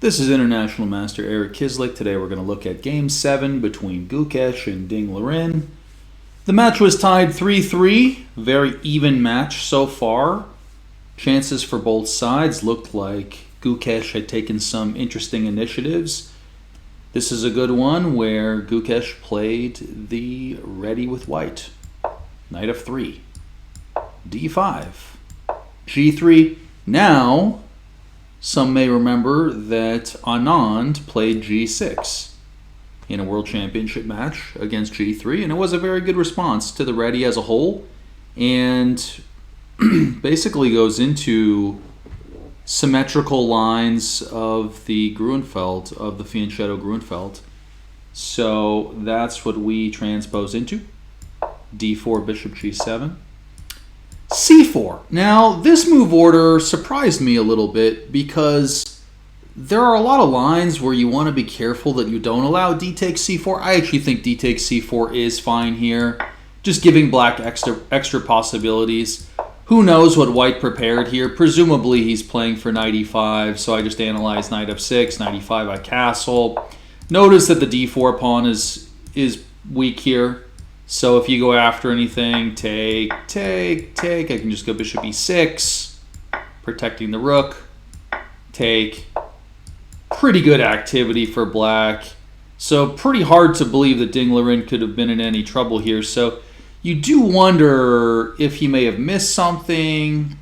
This is International Master Eric Kislik. Today we're going to look at Game 7 between Gukesh and Ding Liren. The match was tied 3-3. Very even match so far. Chances for both sides looked like Gukesh had taken some interesting initiatives. This is a good one where Gukesh played the ready with white. Knight of 3. D5. G3. Now, some may remember that Anand played G6 in a World Championship match against G3, and it was a very good response to the ready as a whole, and basically goes into symmetrical lines of the Grunfeld, of the Fianchetto Grunfeld. So that's what we transpose into. D4, Bishop G7. C4. Now, this move order surprised me a little bit because there are a lot of lines where you want to be careful that you don't allow D takes C4. I actually think D takes C4 is fine here, just giving black extra possibilities. Who knows what white prepared here? Presumably he's playing for knight e5, so I just analyze knight f6, knight e5, I castle. Notice that the d4 pawn is weak here. So if you go after anything, take. I can just go bishop e6, protecting the rook. Take. Pretty good activity for black. So pretty hard to believe that Ding Liren could have been in any trouble here. So you do wonder if he may have missed something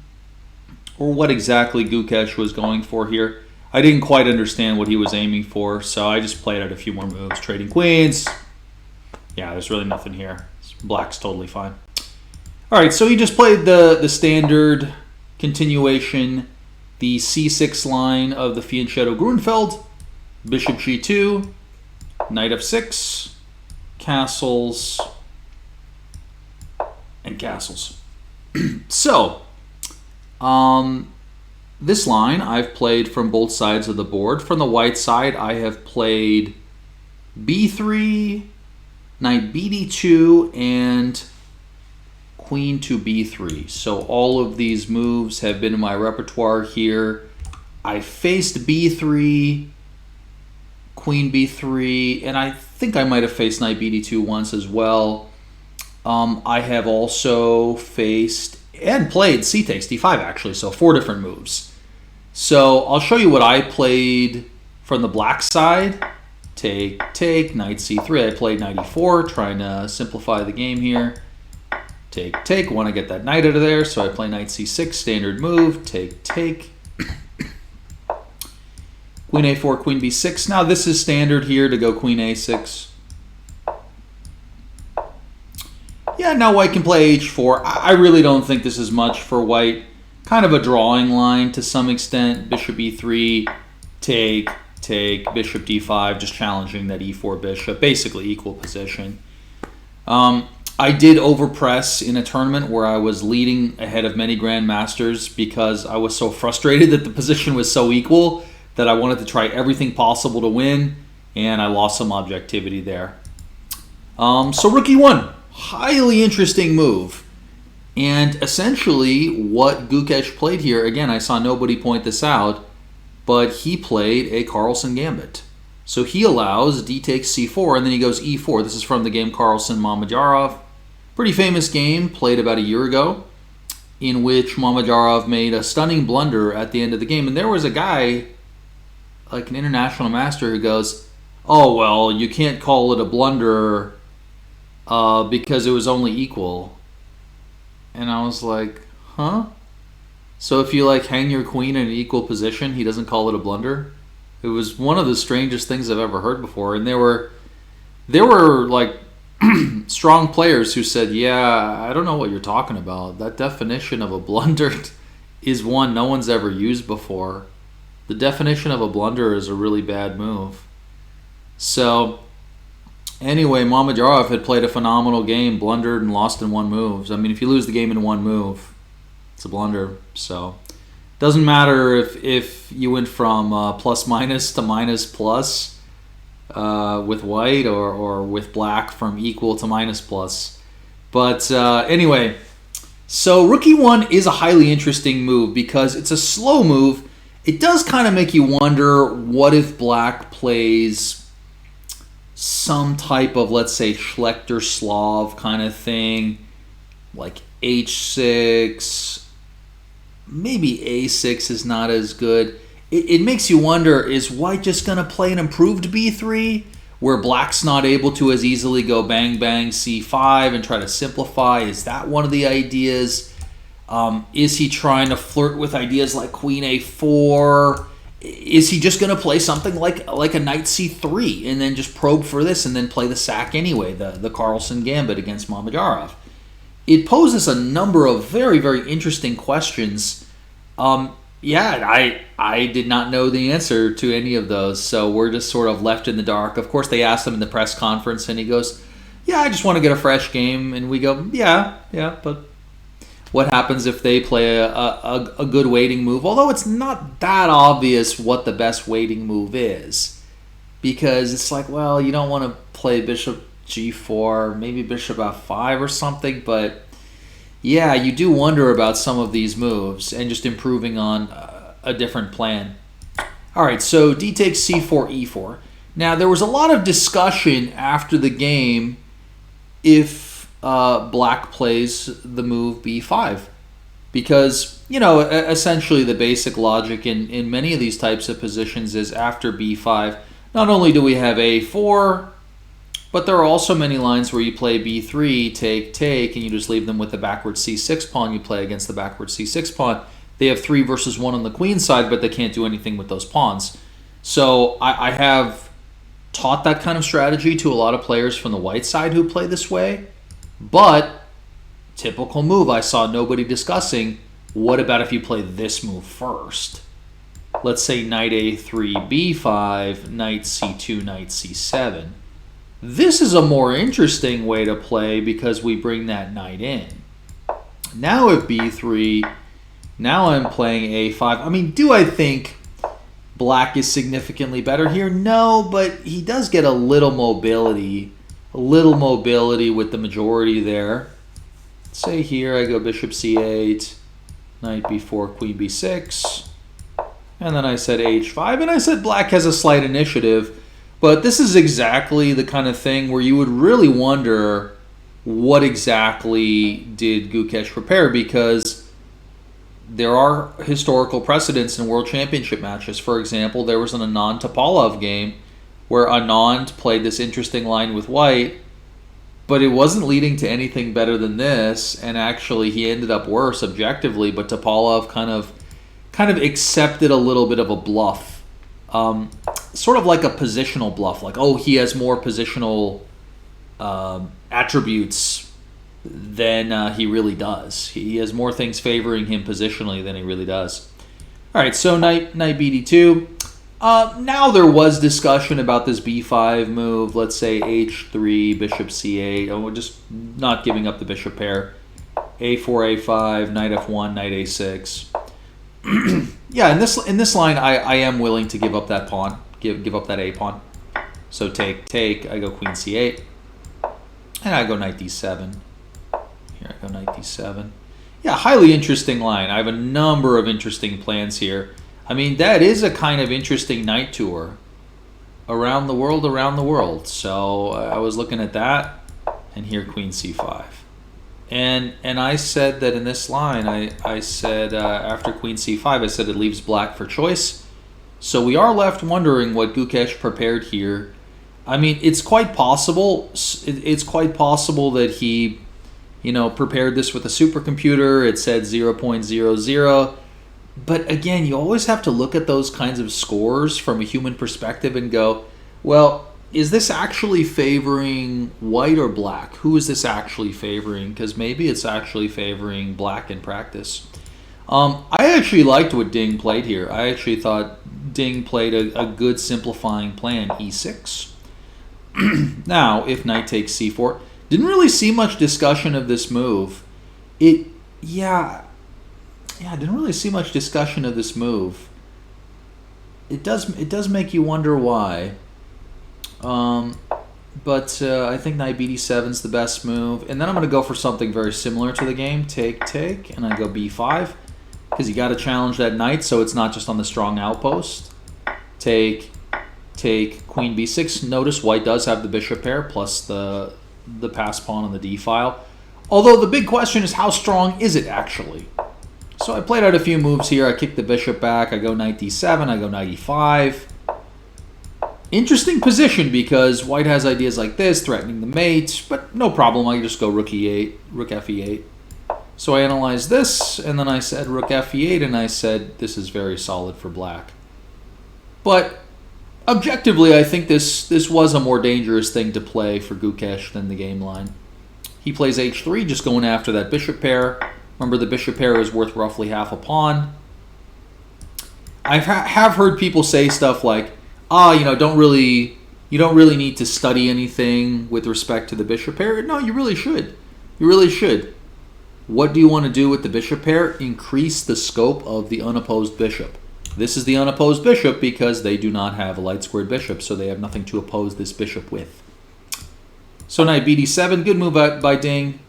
or what exactly Gukesh was going for here. I didn't quite understand what he was aiming for, so I just played out a few more moves. Trading queens. Yeah, there's really nothing here. Black's totally fine. All right, so he just played the standard continuation, the c6 line of the Fianchetto Grunfeld, bishop g2, knight f6, castles, and castles. So, this line I've played from both sides of the board. From the white side, I have played b3, knight bd2, and queen to b3. So all of these moves have been in my repertoire here. I faced b3, queen b3, and I think I might have faced knight bd2 once as well. I have also faced and played c takes d5 actually, so 4 different moves. So I'll show you what I played from the black side. Take, knight c3. I played knight e4, trying to simplify the game here. Take, want to get that knight out of there, so I play knight c6, standard move. Take. Queen a4, queen b6. Now this is standard here to go queen a6. Yeah, now white can play h4. I really don't think this is much for white. Kind of a drawing line to some extent. Bishop e3, take, bishop d5, just challenging that e4 bishop, basically equal position. I did overpress in a tournament where I was leading ahead of many grandmasters because I was so frustrated that the position was so equal that I wanted to try everything possible to win, and I lost some objectivity there. So rook e1, highly interesting move. And essentially what Gukesh played here, again, I saw nobody point this out, but he played a Carlson Gambit. So he allows d takes c4, and then he goes e4. This is from the game Carlsen Mamedyarov. Pretty famous game, played about a year ago, in which Mamedyarov made a stunning blunder at the end of the game. And there was a guy, like an international master, who goes, oh, well, you can't call it a blunder because it was only equal. And I was like, huh? So if you like hang your queen in an equal position, he doesn't call it a blunder? It was one of the strangest things I've ever heard before. And there were like strong players who said, yeah, I don't know what you're talking about. That definition of a blunder is one no one's ever used before. The definition of a blunder is a really bad move. So anyway, Mamedyarov had played a phenomenal game, blundered and lost in 1 move. I mean, if you lose the game in 1 move, it's a blunder. So doesn't matter if you went from plus minus to minus plus with white or with black from equal to minus plus. But anyway, so rook e1 is a highly interesting move because it's a slow move it does kind of make you wonder, what if black plays some type of, let's say, Schlechter Slav kind of thing, like h6, maybe a6 is not as good. It makes you wonder, is white just going to play an improved b3, where black's not able to as easily go bang bang c5 and try to simplify? Is that one of the ideas? Is he trying to flirt with ideas like queen a4? Is he just going to play something like a knight c3 and then just probe for this and then play the sack anyway, the Carlson Gambit against Mamedyarov? It poses a number of very, very interesting questions. Yeah, I did not know the answer to any of those, so we're just sort of left in the dark. Of course, they asked him in the press conference, and he goes, yeah, I just want to get a fresh game. And we go, yeah, but what happens if they play a good waiting move? Although it's not that obvious what the best waiting move is, because it's like, well, you don't want to play bishop g4, maybe bishop f5 or something, but yeah, you do wonder about some of these moves and just improving on a different plan. All right, so d takes c4, e4. Now, there was a lot of discussion after the game if black plays the move b5, because, you know, essentially the basic logic in many of these types of positions is after b5, not only do we have a4, but there are also many lines where you play b3, take, and you just leave them with the backward c6 pawn you play against the backward c6 pawn. They have 3 versus 1 on the queen side, but they can't do anything with those pawns. So I have taught that kind of strategy to a lot of players from the white side who play this way. But, typical move I saw nobody discussing, what about if you play this move first? Let's say knight a3, b5, knight c2, knight c7. This is a more interesting way to play because we bring that knight in. Now at b3, now I'm playing a5. I mean, do I think black is significantly better here? No, but he does get a little mobility with the majority there. Say here I go bishop c8, knight b4, queen b6, and then I said h5, and I said black has a slight initiative. But this is exactly the kind of thing where you would really wonder, what exactly did Gukesh prepare? Because there are historical precedents in World Championship matches. For example, there was an Anand-Topalov game where Anand played this interesting line with white, but it wasn't leading to anything better than this, and actually he ended up worse objectively, but Topalov kind of accepted a little bit of a bluff. Sort of like a positional bluff, like, oh, he has more positional attributes than he really does. He has more things favoring him positionally than he really does. All right, so knight bd2. Now there was discussion about this b5 move. Let's say h3, bishop c8. Oh, we're just not giving up the bishop pair. a4, a5, knight f1, knight a6. Yeah, in this line, I am willing to give up that pawn, give up that a pawn. So take, I go queen c8, and I go knight d7. Here I go knight d7. Yeah, highly interesting line. I have a number of interesting plans here. I mean, that is a kind of interesting knight tour around the world. So I was looking at that, and here queen c5. And I said that in this line, I said after queen c5, I said it leaves black for choice. So we are left wondering what Gukesh prepared here. I mean, it's quite possible. It's quite possible that he, prepared this with a supercomputer. It said 0.00. But again, you always have to look at those kinds of scores from a human perspective and go, well, is this actually favoring white or black? Who is this actually favoring? Because maybe it's actually favoring black in practice. I actually liked what Ding played here. I actually thought Ding played a good simplifying plan, e6. Now, if knight takes c4, didn't really see much discussion of this move. I didn't really see much discussion of this move. It does make you wonder why. But I think knight bd7 is the best move. And then I'm going to go for something very similar to the game. Take, and I go b5. because you got to challenge that knight so it's not just on the strong outpost. Take, queen b6. Notice white does have the bishop pair plus the pass pawn on the d file. Although the big question is, how strong is it actually? So I played out a few moves here. I kick the bishop back. I go knight d7. I go knight e5. Interesting position because white has ideas like this, threatening the mate, but no problem. I just go rook e8, rook f e8. So I analyzed this, and then I said rook f e8, and I said this is very solid for black. But objectively, I think this was a more dangerous thing to play for Gukesh than the game line. He plays h3, just going after that bishop pair. Remember, the bishop pair is worth roughly half a pawn. I have heard people say stuff like, you don't really need to study anything with respect to the bishop pair. No, you really should. You really should. What do you want to do with the bishop pair? Increase the scope of the unopposed bishop. This is the unopposed bishop because they do not have a light squared bishop, so they have nothing to oppose this bishop with. So knight bd7, good move by Ding.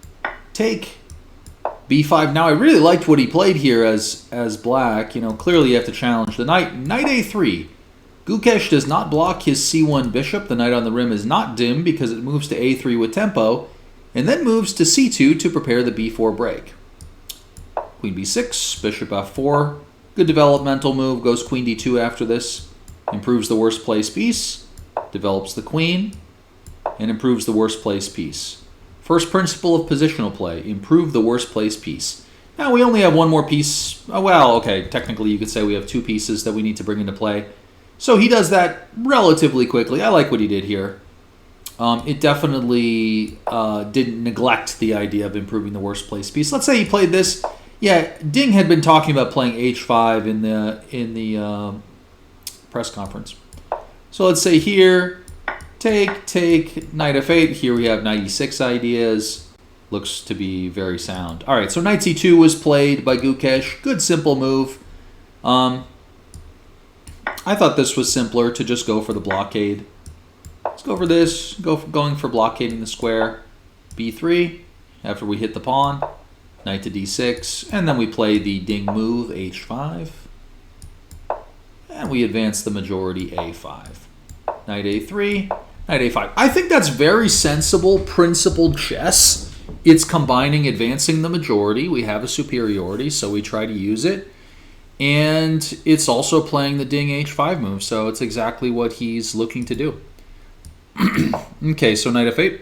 Take b5. Now I really liked what he played here as black. Clearly you have to challenge the knight. Knight a3. Gukesh does not block his c1 bishop. The knight on the rim is not dim because it moves to a3 with tempo, and then moves to c2 to prepare the b4 break. Queen b6, bishop f4. Good developmental move. Goes queen d2 after this. Improves the worst place piece. Develops the queen. And improves the worst place piece. First principle of positional play. Improve the worst place piece. Now we only have one more piece. Oh, well, okay. Technically you could say we have two pieces that we need to bring into play. So he does that relatively quickly. I like what he did here. It definitely didn't neglect the idea of improving the worst place piece. Let's say he played this. Yeah, Ding had been talking about playing h5 in the press conference. So let's say here, take, knight f8. Here we have knight e6 ideas. Looks to be very sound. All right, so knight c2 was played by Gukesh. Good simple move. I thought this was simpler to just go for the blockade. Let's go for this. Going for blockading the square. b3 after we hit the pawn. Knight to d6. And then we play the Ding move, h5. And we advance the majority, a5. Knight a3. Knight a5. I think that's very sensible, principled chess. It's combining advancing the majority. We have a superiority, so we try to use it. And it's also playing the Ding h5 move, so it's exactly what he's looking to do. Okay, so knight f8.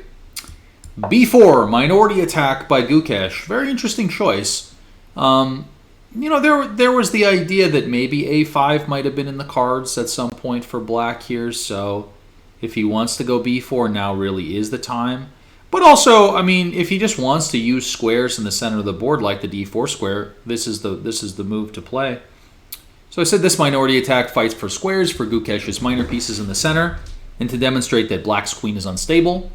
b4, minority attack by Gukesh. Very interesting choice. There was the idea that maybe a5 might have been in the cards at some point for black here, so if he wants to go b4, now really is the time. But also, I mean, if he just wants to use squares in the center of the board like the d4 square, this is the move to play. So I said this minority attack fights for squares for Gukesh's minor pieces in the center, and to demonstrate that black's queen is unstable.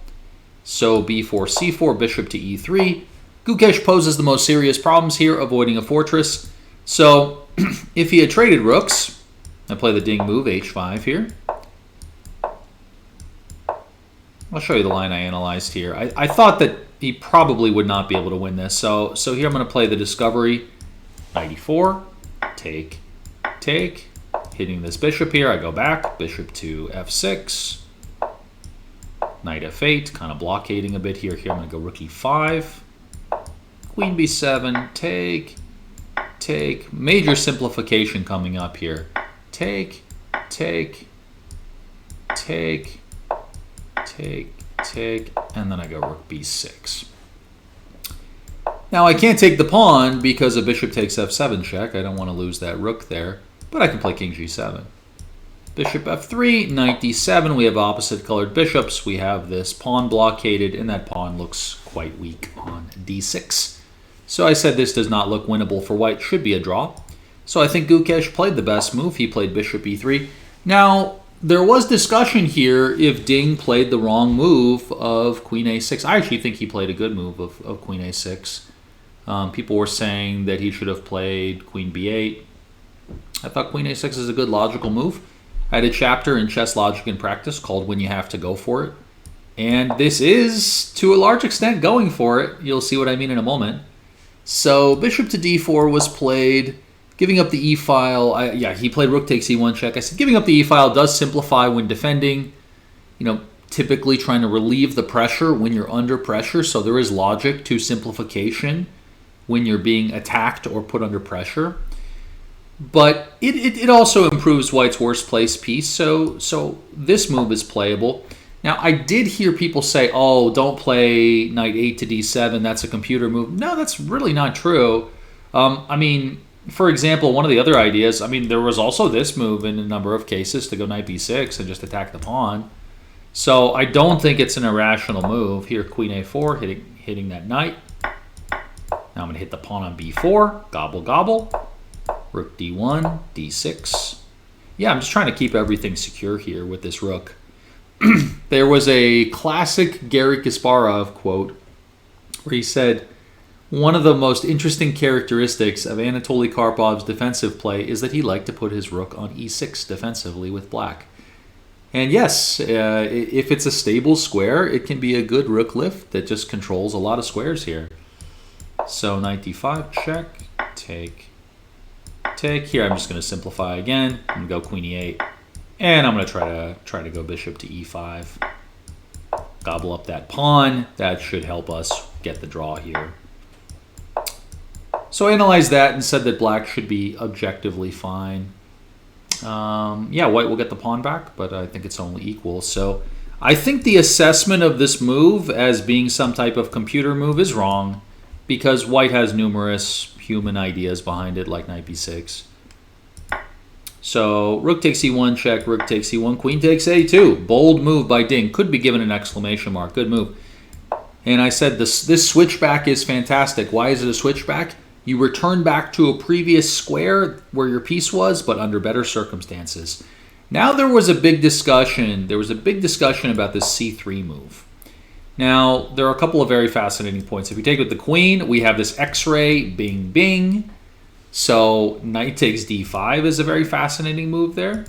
So b4, c4, bishop to e3. Gukesh poses the most serious problems here, avoiding a fortress. So if he had traded rooks, I play the Ding move, h5 here. I'll show you the line I analyzed here. I thought that he probably would not be able to win this. So here I'm going to play the discovery. Knight e4, take, hitting this bishop here. I go back, bishop to f6. Knight f8, kind of blockading a bit here. Here I'm going to go rook e5. Queen b7, take. Major simplification coming up here. Take, and then I go rook b6. Now I can't take the pawn because a bishop takes f7 check. I don't want to lose that rook there, but I can play king g7. Bishop f3, knight d7. We have opposite colored bishops. We have this pawn blockaded, and that pawn looks quite weak on d6. So I said this does not look winnable for white. Should be a draw. So I think Gukesh played the best move. He played bishop e3. Now, there was discussion here if Ding played the wrong move of queen a6. I actually think he played a good move of queen a6. People were saying that he should have played queen b8. I thought queen a6 is a good logical move. I had a chapter in Chess Logic and Practice called When You Have to Go For It. And this is, to a large extent, going for it. You'll see what I mean in a moment. So bishop to d4 was played. Giving up the e-file, yeah, he played rook takes e1 check. I said giving up the e-file does simplify when defending, typically trying to relieve the pressure when you're under pressure. So there is logic to simplification when you're being attacked or put under pressure. But it also improves white's worst place piece, so this move is playable. Now, I did hear people say, oh, don't play knight 8 to d7, that's a computer move. No, that's really not true. I mean, for example, one of the other ideas, there was also this move in a number of cases to go knight b6 and just attack the pawn. So I don't think it's an irrational move. Here, queen a4, hitting that knight. Now I'm going to hit the pawn on b4, gobble, gobble. Rook d1, d6. Yeah, I'm just trying to keep everything secure here with this rook. There was a classic Garry Kasparov quote where he said, one of the most interesting characteristics of Anatoly Karpov's defensive play is that he liked to put his rook on e6 defensively with black. And yes, if it's a stable square, it can be a good rook lift that just controls a lot of squares here. So knight d5, check, take. Here I'm just going to simplify again. I'm going to go queen e8. And I'm going to try to go bishop to e5. Gobble up that pawn. That should help us get the draw here. So I analyzed that and said that black should be objectively fine. Yeah, white will get the pawn back, but I think it's only equal. So I think the assessment of this move as being some type of computer move is wrong, because white has numerous human ideas behind it, like knight b6. So rook takes e1 check, rook takes e1, queen takes a2. Bold move by Ding. Could be given an exclamation mark. Good move. And I said this switchback is fantastic. Why is it a switchback? You return back to a previous square where your piece was, but under better circumstances. Now there was a big discussion. There was a big discussion about this c3 move. Now, there are a couple of very fascinating points. If we take it with the queen, we have this x-ray, bing, bing. So knight takes d5 is a very fascinating move there.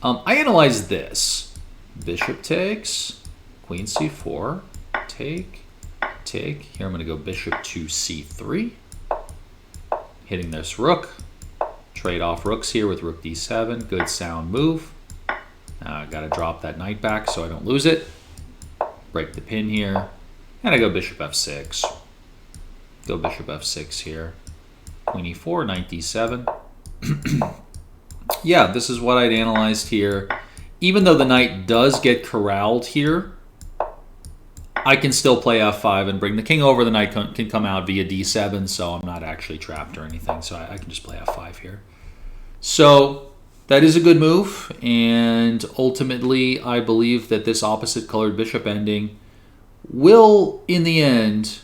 I analyzed this. Bishop takes, queen c4, take. Here I'm going to go bishop to c3. Hitting this rook. Trade off rooks here with rook d7. Good sound move. Now I got to drop that knight back so I don't lose it. Break the pin here. And I go bishop f6. Go bishop f6 here. Queen e4, knight d7. Yeah, this is what I'd analyzed here. Even though the knight does get corralled here, I can still play f5 and bring the king over. The knight can come out via d7, so I'm not actually trapped or anything. So I can just play f5 here. So that is a good move, and ultimately I believe that this opposite colored bishop ending will, in the end,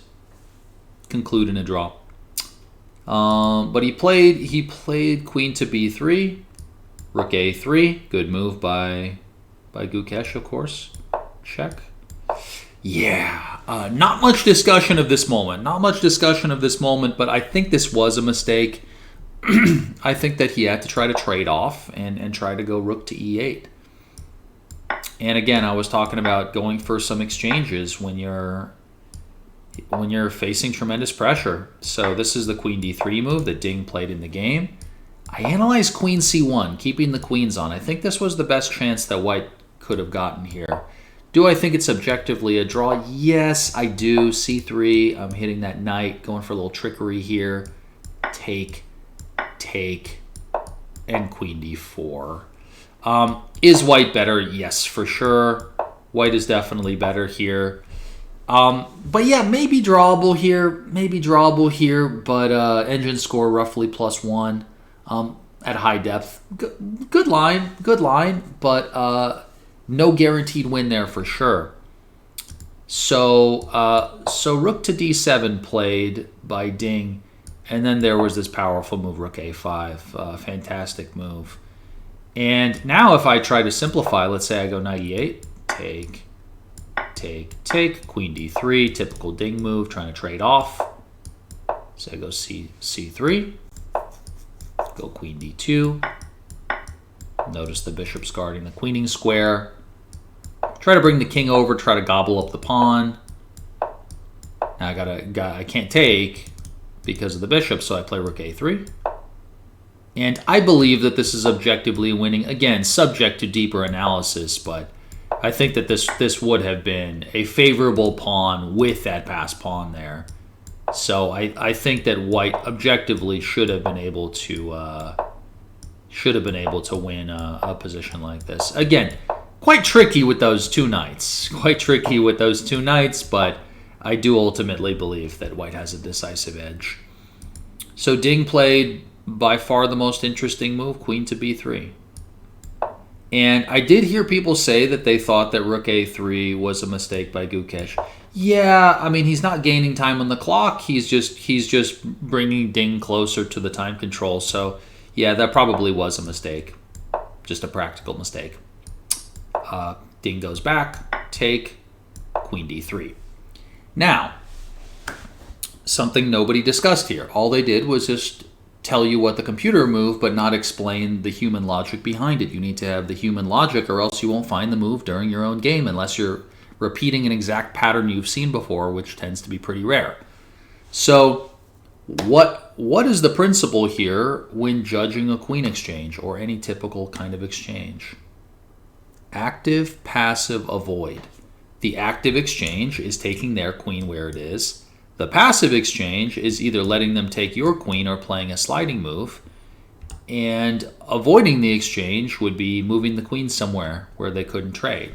conclude in a draw. But he played queen to b3, rook a3. Good move by Gukesh, of course. Check. Yeah, not much discussion of this moment. Not much discussion of this moment, but I think this was a mistake. I think that he had to try to trade off and try to go rook to e8. And again, I was talking about going for some exchanges when you're facing tremendous pressure. So this is the queen d3 move that Ding played in the game. I analyzed queen c1, keeping the queens on. I think this was the best chance that white could have gotten here. Do I think it's objectively a draw? Yes, I do. c3, I'm hitting that knight, going for a little trickery here. Take, and queen d4. Is white better? Yes, for sure. White is definitely better here. But yeah, maybe drawable here, but engine score roughly +1 at high depth. Good line, but no guaranteed win there for sure. So rook to d7 played by Ding, and then there was this powerful move, rook a5, fantastic move. And now if I try to simplify, let's say I go knight e8, take, queen d3, typical Ding move, trying to trade off. So I go c3, go queen d2. Notice the bishop's guarding the queening square. Try to bring the king over, try to gobble up the pawn. Now I can't take because of the bishop, so I play rook a3. And I believe that this is objectively winning, again, subject to deeper analysis, but I think that this would have been a favorable pawn with that passed pawn there. So I think that white objectively should have been able to win a position like this. Again, quite tricky with those two knights. But I do ultimately believe that white has a decisive edge. So Ding played by far the most interesting move, queen to b3. And I did hear people say that they thought that rook a3 was a mistake by Gukesh. Yeah, I mean, he's not gaining time on the clock. He's just bringing Ding closer to the time control. So, yeah, that probably was a mistake. Just a practical mistake. Ding goes back, take, queen d3. Now, something nobody discussed here. All they did was just tell you what the computer moved, but not explain the human logic behind it. You need to have the human logic, or else you won't find the move during your own game, unless you're repeating an exact pattern you've seen before, which tends to be pretty rare. So what is the principle here when judging a queen exchange or any typical kind of exchange? Active, passive, avoid. The active exchange is taking their queen where it is. The passive exchange is either letting them take your queen or playing a sliding move. And avoiding the exchange would be moving the queen somewhere where they couldn't trade.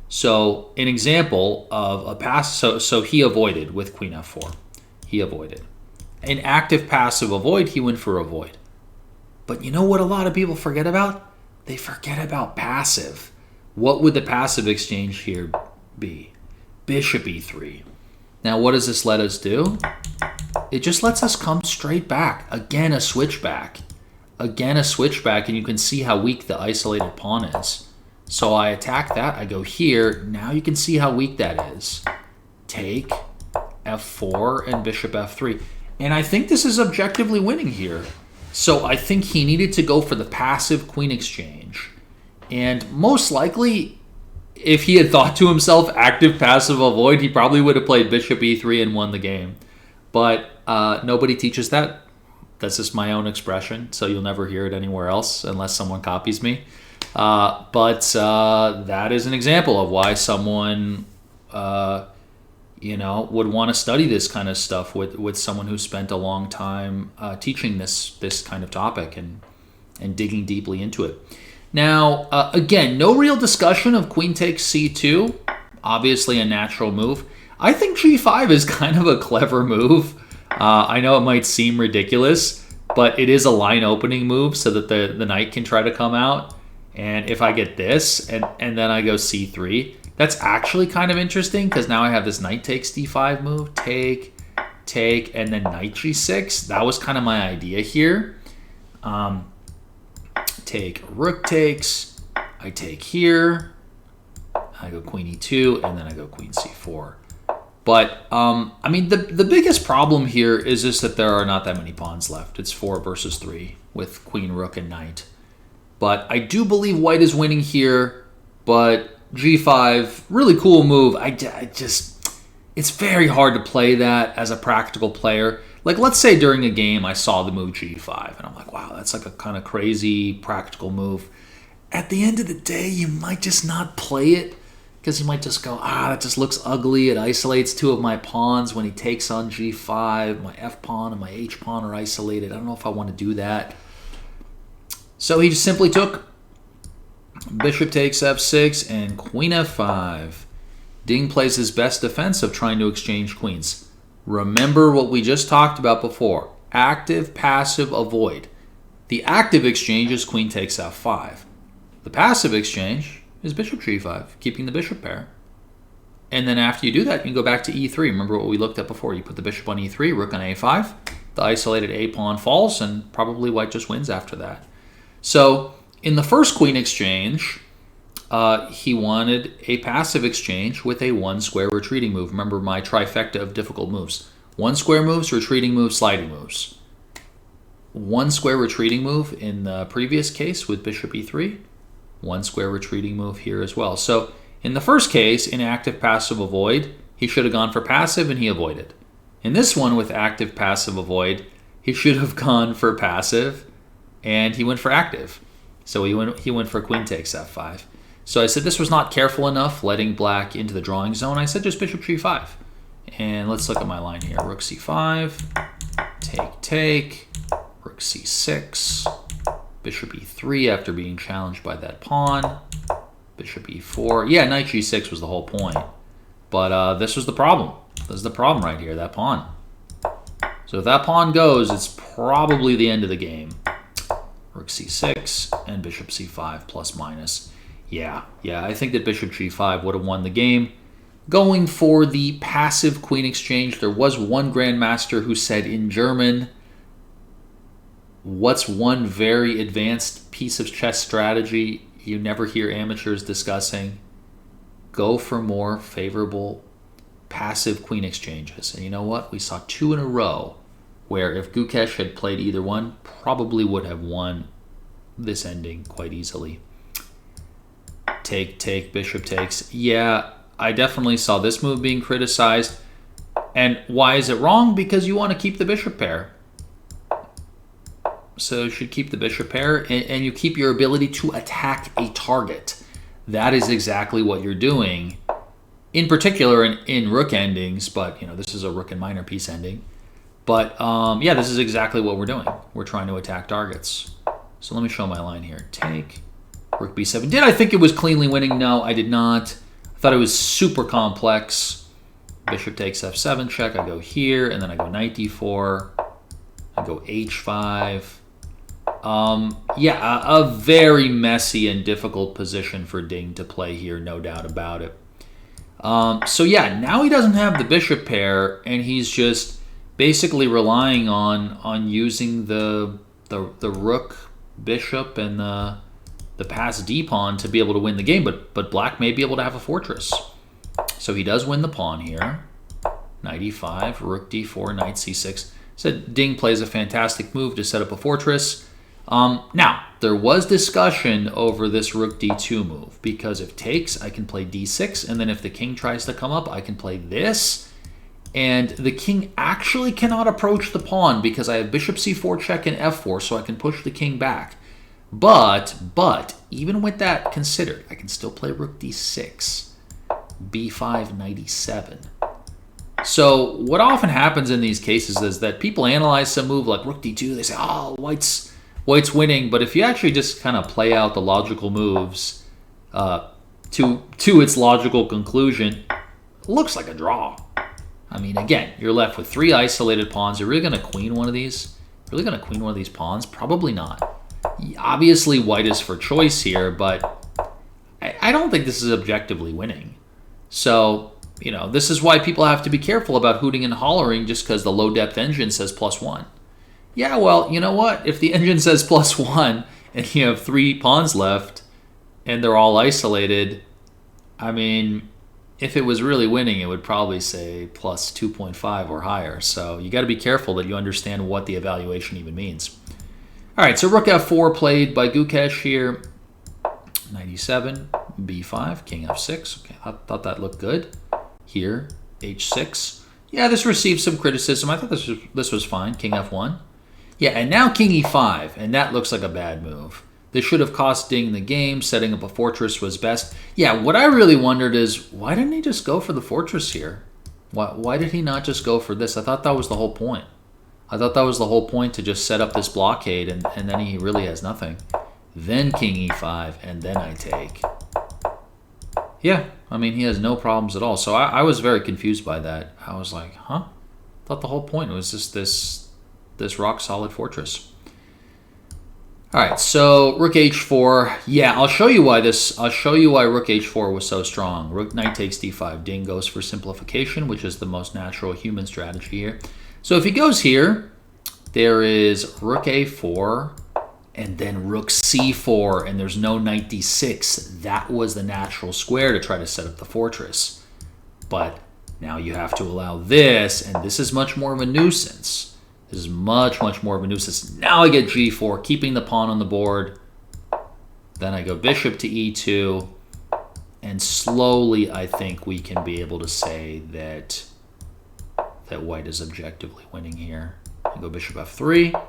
So an example of a pass, so he avoided with queen f4. He avoided. An active passive avoid, he went for avoid. But you know what a lot of people forget about? They forget about passive. What would the passive exchange here be? Bishop e3. Now, what does this let us do? It just lets us come straight back. Again, a switchback. Again, a switchback, and you can see how weak the isolated pawn is. So I attack that. I go here. Now you can see how weak that is. Take, f4, and bishop f3. And I think this is objectively winning here. So I think he needed to go for the passive queen exchange. And most likely, if he had thought to himself, active, passive, avoid, he probably would have played bishop e3 and won the game. But nobody teaches that. That's just my own expression, so you'll never hear it anywhere else unless someone copies me. But that is an example of why someone, would want to study this kind of stuff with someone who spent a long time teaching this kind of topic and digging deeply into it. Now, again, no real discussion of queen takes c2. Obviously a natural move. I think g5 is kind of a clever move. I know it might seem ridiculous, but it is a line opening move so that the knight can try to come out. And if I get this and then I go c3, that's actually kind of interesting because now I have this knight takes d5 move, take, and then knight g6. That was kind of my idea here. Take, rook takes, I take here, I go queen e2, and then I go queen c4. But, I mean, the biggest problem here is just that there are not that many pawns left. It's 4 versus 3 with queen, rook, and knight. But I do believe white is winning here, but g5, really cool move. It's very hard to play that as a practical player. Like, let's say during a game I saw the move g5, and I'm like, wow, that's like a kind of crazy practical move. At the end of the day, you might just not play it, because you might just go, that just looks ugly. It isolates 2 of my pawns when he takes on g5. My f-pawn and my h-pawn are isolated. I don't know if I want to do that. So he just simply took bishop takes f6 and queen f5. Ding plays his best defense of trying to exchange queens. Remember what we just talked about before. Active, passive, avoid. The active exchange is queen takes f5. The passive exchange is bishop g5, keeping the bishop pair. And then after you do that, you can go back to e3. Remember what we looked at before. You put the bishop on e3, rook on a5. The isolated a-pawn falls, and probably white just wins after that. So in the first queen exchange, he wanted a passive exchange with a 1 square retreating move. Remember my trifecta of difficult moves. 1 square moves, retreating moves, sliding moves. 1 square retreating move in the previous case with bishop e3. 1 square retreating move here as well. So in the first case, in active, passive, avoid, he should have gone for passive and he avoided. In this one with active, passive, avoid, he should have gone for passive and he went for active. So he went for queen takes f5. So I said this was not careful enough, letting black into the drawing zone. I said just bishop g5. And let's look at my line here. Rook c5, take, rook c6, bishop e3 after being challenged by that pawn, bishop e4. Yeah, knight g6 was the whole point. But this was the problem. This is the problem right here, that pawn. So if that pawn goes, it's probably the end of the game. Rook c6 and bishop c5 plus minus. Yeah, I think that bishop g5 would have won the game. Going for the passive queen exchange, there was one grandmaster who said in German, what's one very advanced piece of chess strategy you never hear amateurs discussing? Go for more favorable passive queen exchanges. And you know what? We saw 2 in a row where if Gukesh had played either one, probably would have won this ending quite easily. Take, bishop takes. Yeah, I definitely saw this move being criticized. And why is it wrong? Because you want to keep the bishop pair. So you should keep the bishop pair, and you keep your ability to attack a target. That is exactly what you're doing. In particular in rook endings, but this is a rook and minor piece ending. But yeah, this is exactly what we're doing. We're trying to attack targets. So let me show my line here. Take, rook b7. Did I think it was cleanly winning? No, I did not. I thought it was super complex. Bishop takes f7 check. I go here, and then I go knight d4. I go h5. Yeah, a very messy and difficult position for Ding to play here, no doubt about it. So yeah, now he doesn't have the bishop pair, and he's just basically relying on using the rook, bishop, and the pass d pawn to be able to win the game. But black may be able to have a fortress. So he does win the pawn here. Knight e5, rook d4, knight c6. So Ding plays a fantastic move to set up a fortress. Now, there was discussion over this rook d2 move, because if takes, I can play d6, and then if the king tries to come up, I can play this, and the king actually cannot approach the pawn because I have bishop c4 check and f4, so I can push the king back. But, even with that considered, I can still play rook d6, b5, knight e7. So what often happens in these cases is that people analyze some move like rook d2, they say, oh, white's winning, but if you actually just kind of play out the logical moves to its logical conclusion, it looks like a draw. I mean, again, you're left with 3 isolated pawns. You're really going to queen one of these? Really going to queen one of these pawns? Probably not. Obviously, white is for choice here, but I don't think this is objectively winning. So, this is why people have to be careful about hooting and hollering just because the low-depth engine says +1. Yeah, well, you know what? If the engine says +1 and you have 3 pawns left and they're all isolated, I mean, if it was really winning, it would probably say +2.5 or higher. So you got to be careful that you understand what the evaluation even means. All right, so rook f4 played by Gukesh here. Knight e7, b5, king f6. Okay, I thought that looked good. Here, h6. Yeah, this received some criticism. I thought this was fine. King f1. Yeah, and now king e5, and that looks like a bad move. This should have cost Ding the game. Setting up a fortress was best. Yeah, what I really wondered is, why didn't he just go for the fortress here? Why did he not just go for this? I thought that was the whole point. I thought that was the whole point, to just set up this blockade, and then he really has nothing. Then king e5, and then I take. Yeah, I mean, he has no problems at all. So I was very confused by that. I was like, huh? I thought the whole point was just this rock-solid fortress. All right, so rook h4. Yeah, I'll show you why rook h4 was so strong. Rook knight takes d5. Ding goes for simplification, which is the most natural human strategy here. So if he goes here, there is rook a4, and then rook c4, and there's no knight d6. That was the natural square to try to set up the fortress. But now you have to allow this, and this is much more of a nuisance. This is much, much more of a nuisance. Now I get g4, keeping the pawn on the board. Then I go bishop to e2, and slowly I think we can be able to say that white is objectively winning here. I go bishop f3.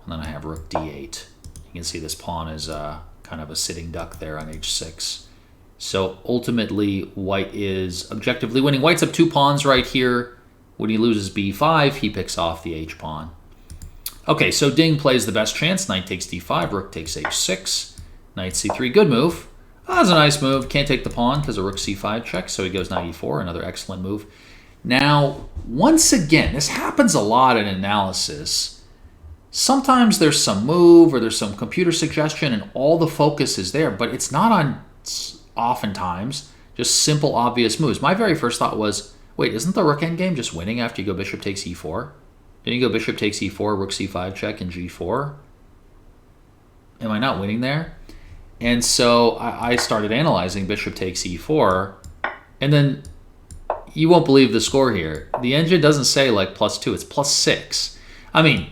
And then I have rook d8. You can see this pawn is kind of a sitting duck there on h6. So ultimately, white is objectively winning. White's up 2 pawns right here. When he loses b5, he picks off the h-pawn. Okay, so Ding plays the best chance. Knight takes d5, rook takes h6, knight c3. Good move. That's a nice move. Can't take the pawn because a rook c5 check, so he goes knight e4, another excellent move. Now, once again, this happens a lot in analysis. Sometimes there's some move or there's some computer suggestion and all the focus is there, but it's not on, oftentimes, just simple, obvious moves. My very first thought was, wait, isn't the rook endgame just winning after you go bishop takes e4? Didn't you go bishop takes e4, rook c5 check, and g4? Am I not winning there? And so I started analyzing bishop takes e4, and then you won't believe the score here. The engine doesn't say like +2, it's +6. I mean,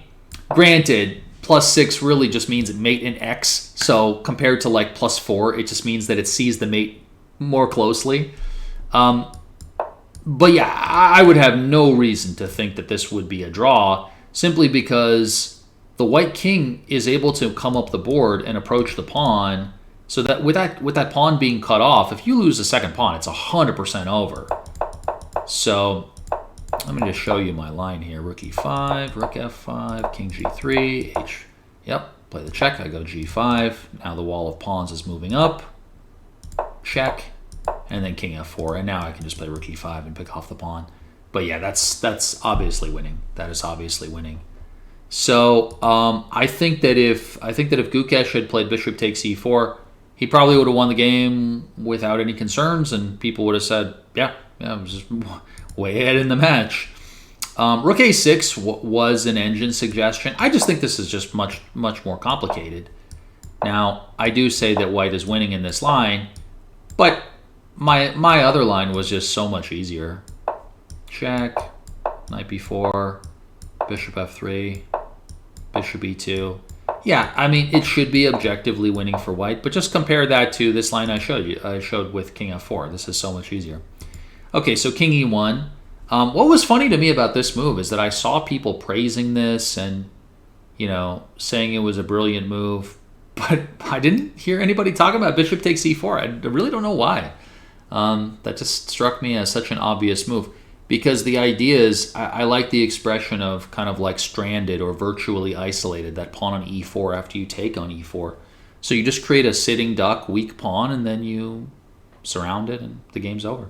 granted, +6 really just means mate in x, so compared to like +4, it just means that it sees the mate more closely. But yeah, I would have no reason to think that this would be a draw, simply because the white king is able to come up the board and approach the pawn, so that with that pawn being cut off, if you lose the second pawn, it's 100% over. So let me just show you my line here. Rook e5, rook f5, king g3, h. Yep, play the check. I go g5. Now the wall of pawns is moving up. Check. And then king f4. And now I can just play rook e5 and pick off the pawn. But yeah, that's obviously winning. That is obviously winning. So I think that if Gukesh had played bishop takes e4, he probably would have won the game without any concerns, and people would have said, yeah, it was just way ahead in the match. Rook a6 was an engine suggestion. I just think this is just much more complicated. Now, I do say that white is winning in this line, but my other line was just so much easier. Check, knight b4, bishop f3, bishop e2. Yeah, I mean, it should be objectively winning for white, but just compare that to this line I showed with king f4. This is so much easier. Okay, so king e1. What was funny to me about this move is that I saw people praising this and, saying it was a brilliant move, but I didn't hear anybody talk about bishop takes e4. I really don't know why. That just struck me as such an obvious move, because the idea is, I like the expression of kind of like stranded or virtually isolated, that pawn on e4 after you take on e4. So you just create a sitting duck, weak pawn, and then you surround it and the game's over.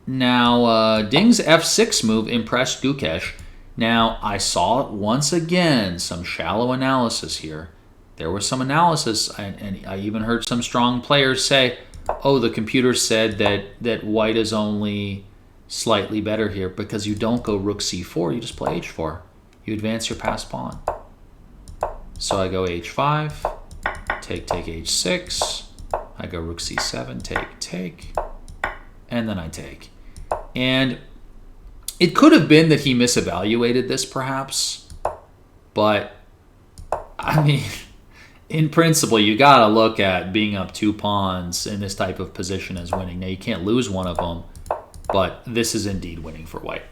Now, Ding's f6 move impressed Gukesh. Now, I saw once again some shallow analysis here. There was some analysis, and I even heard some strong players say, oh, the computer said that white is only slightly better here because you don't go rook c4, you just play h4. You advance your passed pawn. So I go h5, take h6, I go rook c7, take, and then I take. And it could have been that he misevaluated this perhaps, but I mean, in principle, you gotta look at being up 2 pawns in this type of position as winning. Now, you can't lose one of them, but this is indeed winning for white.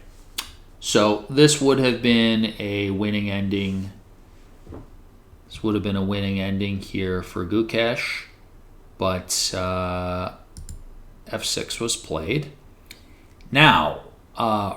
So this would have been a winning ending. This would have been a winning ending here for Gukesh, but f6 was played. Now,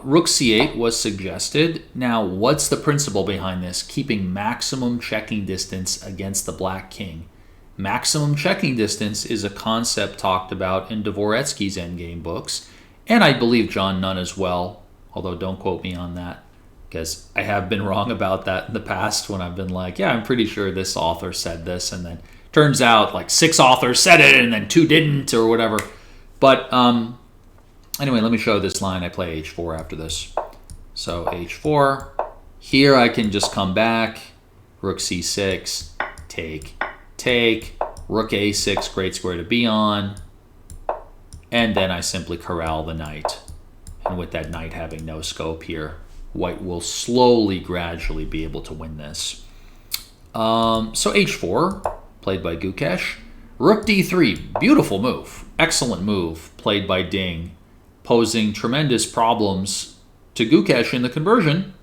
rook c8 was suggested. Now, what's the principle behind this? Keeping maximum checking distance against the black king. Maximum checking distance is a concept talked about in Dvoretsky's endgame books, and I believe John Nunn as well, although don't quote me on that, because I have been wrong about that in the past when I've been like, yeah, I'm pretty sure this author said this, and then turns out like 6 authors said it, and then 2 didn't, or whatever. But anyway, let me show this line. I play h4 after this. So h4. Here I can just come back. Rook c6. Take. Rook a6. Great square to be on. And then I simply corral the knight. And with that knight having no scope here, white will slowly, gradually be able to win this. So h4, played by Gukesh. Rook d3. Beautiful move. Excellent move, played by Ding, posing tremendous problems to Gukesh in the conversion.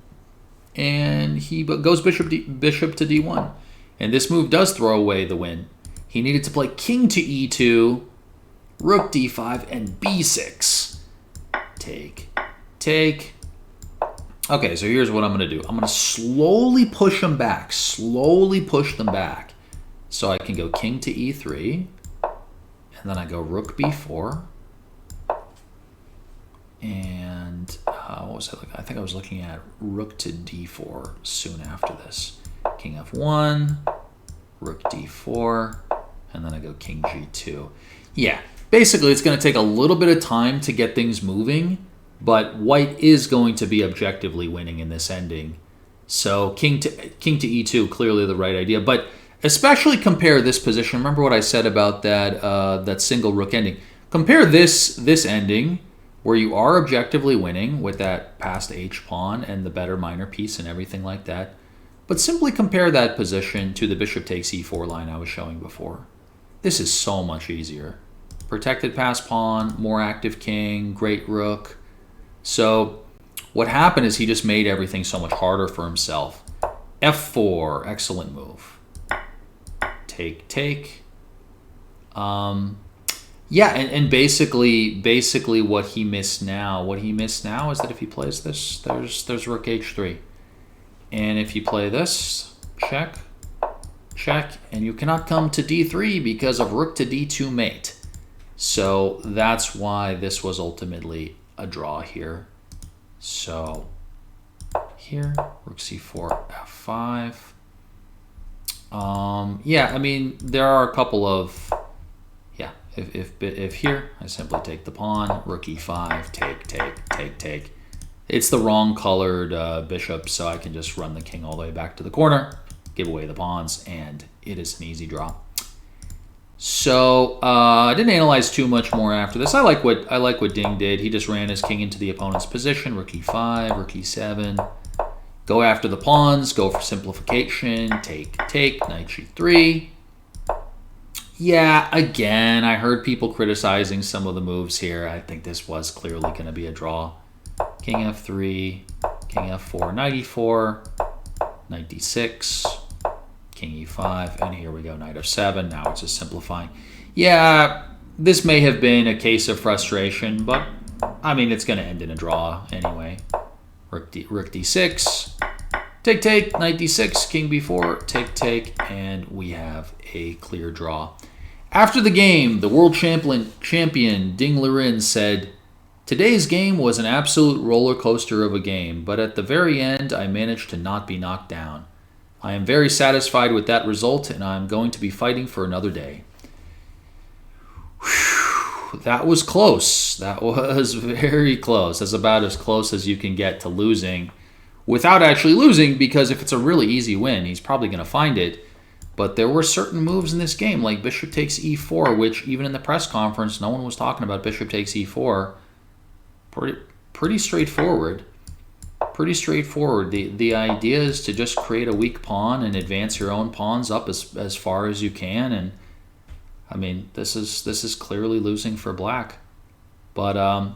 and he goes bishop to d1. And this move does throw away the win. He needed to play king to e2, rook d5, and b6. Take, take. Okay, so here's what I'm going to do. I'm going to slowly push them back. Slowly push them back. So I can go king to e3. And then I go rook b4. And what was I looking at? I think I was looking at rook to d4 soon after this. King f1, rook d4, and then I go king g2. Yeah, basically it's going to take a little bit of time to get things moving, but white is going to be objectively winning in this ending. So king to e2, clearly the right idea. But especially compare this position. Remember what I said about that single rook ending. Compare this ending, where you are objectively winning with that passed h pawn and the better minor piece and everything like that. But simply compare that position to the bishop takes e4 line I was showing before. This is so much easier. Protected passed pawn, more active king, great rook. So what happened is he just made everything so much harder for himself. f4, excellent move. Take, take. Yeah, and basically what he missed now is that if he plays this, there's rook h3. And if you play this, check, check, and you cannot come to d3 because of rook to d2 mate. So that's why this was ultimately a draw here. So here, rook c4, f5. Yeah, I mean, there are a couple of... If here, I simply take the pawn, rook e5, take, take, take, take. It's the wrong colored bishop, so I can just run the king all the way back to the corner, give away the pawns, and it is an easy draw. So I didn't analyze too much more after this. I like what Ding did. He just ran his king into the opponent's position, rook e5, rook e7. Go after the pawns, go for simplification, take, take, knight g3. Yeah, again, I heard people criticizing some of the moves here. I think this was clearly going to be a draw. King f3, king f4, knight e4, knight d6, king e5, and here we go, knight f7. Now it's just simplifying. Yeah, this may have been a case of frustration, but, I mean, it's going to end in a draw anyway. Rook d6, take, take, knight d6, king b4, take, take, and we have a clear draw. After the game, the world champion Ding Liren said, "Today's game was an absolute roller coaster of a game, but at the very end, I managed to not be knocked down. I am very satisfied with that result, and I'm going to be fighting for another day." Whew, that was close. That was very close. That's about as close as you can get to losing without actually losing, because if it's a really easy win, he's probably going to find it. But there were certain moves in this game, like bishop takes e4, which even in the press conference, no one was talking about bishop takes e4. Pretty straightforward. Pretty straightforward. The idea is to just create a weak pawn and advance your own pawns up as far as you can. And I mean, this is clearly losing for black. But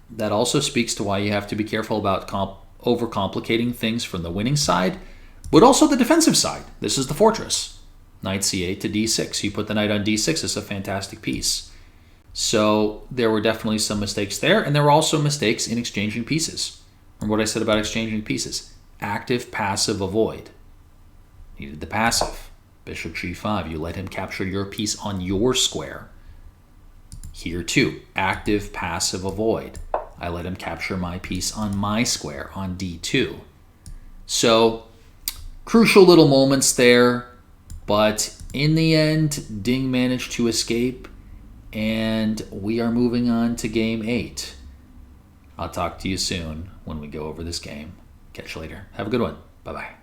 that also speaks to why you have to be careful about overcomplicating things from the winning side, but also the defensive side. This is the fortress. Knight c8 to d6. You put the knight on d6, it's a fantastic piece. So there were definitely some mistakes there, and there were also mistakes in exchanging pieces. Remember what I said about exchanging pieces? Active, passive, avoid. Needed the passive. Bishop g5. You let him capture your piece on your square. Here too, active, passive, avoid. I let him capture my piece on my square, on d2. So, crucial little moments there, but in the end, Ding managed to escape, and we are moving on to game 8. I'll talk to you soon when we go over this game. Catch you later. Have a good one. Bye-bye.